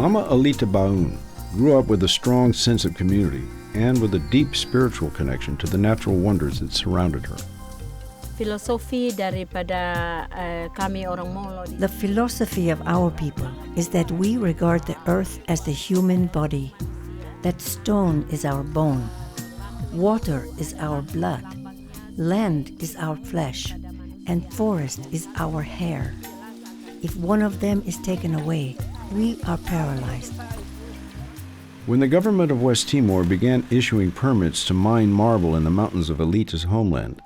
Mama Aleta Baun grew up with a strong sense of community and with a deep spiritual connection to the natural wonders that surrounded her. Filosofi daripada kami orang Molo. The philosophy of our people is that we regard the earth as the human body, that stone is our bone, water is our blood, land is our flesh, and forest is our hair. If one of them is taken away, we are paralyzed. When the government of West Timor began issuing permits to mine marble in the mountains of Aleta's homeland,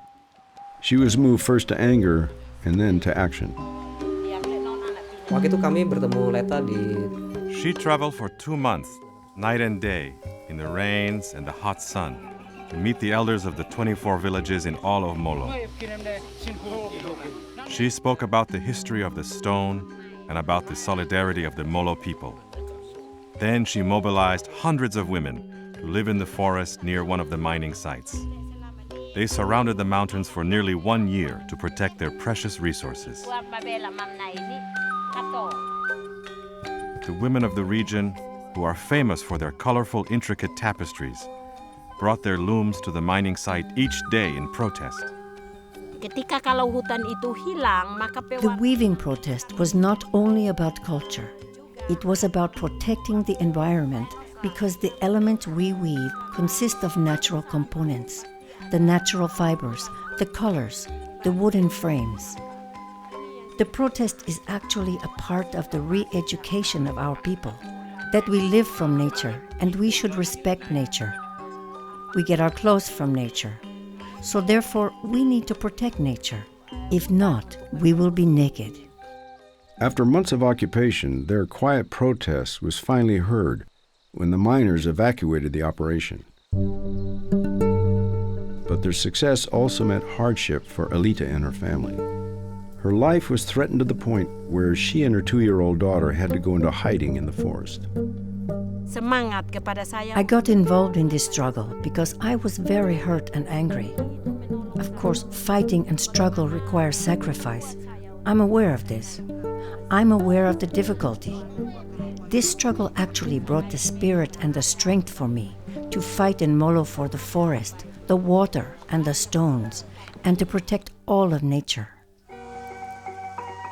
she was moved first to anger and then to action. Waktu itu kami bertemu Leta di... She traveled for 2 months, night and day, in the rains and the hot sun, to meet the elders of the 24 villages in all of Molo. She spoke about the history of the stone and about the solidarity of the Molo people. Then she mobilized hundreds of women to live in the forest near one of the mining sites. They surrounded the mountains for nearly 1 year to protect their precious resources. The women of the region, who are famous for their colorful, intricate tapestries, brought their looms to the mining site each day in protest. The weaving protest was not only about culture. It was about protecting the environment because the elements we weave consist of natural components, the natural fibers, the colors, the wooden frames. The protest is actually a part of the re-education of our people, that we live from nature and we should respect nature. We get our clothes from nature. So therefore, we need to protect nature. If not, we will be naked. After months of occupation, their quiet protest was finally heard when the miners evacuated the operation. But their success also meant hardship for Aleta and her family. Her life was threatened to the point where she and her 2-year-old daughter had to go into hiding in the forest. I got involved in this struggle because I was very hurt and angry. Of course, fighting and struggle requires sacrifice. I'm aware of this. I'm aware of the difficulty. This struggle actually brought the spirit and the strength for me to fight in Molo for the forest, the water, and the stones, and to protect all of nature.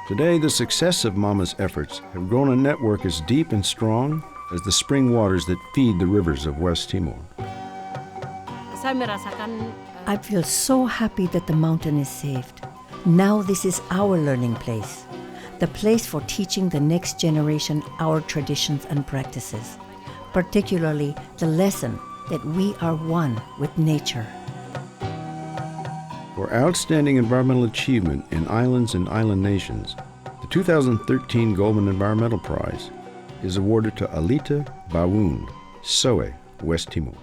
Today, the success of Mama's efforts have grown a network as deep and strong as the spring waters that feed the rivers of West Timor. I feel so happy that the mountain is saved. Now this is our learning place, the place for teaching the next generation our traditions and practices, particularly the lesson that we are one with nature. For outstanding environmental achievement in islands and island nations, the 2013 Goldman Environmental Prize is awarded to Aleta Baun, Soe, West Timor.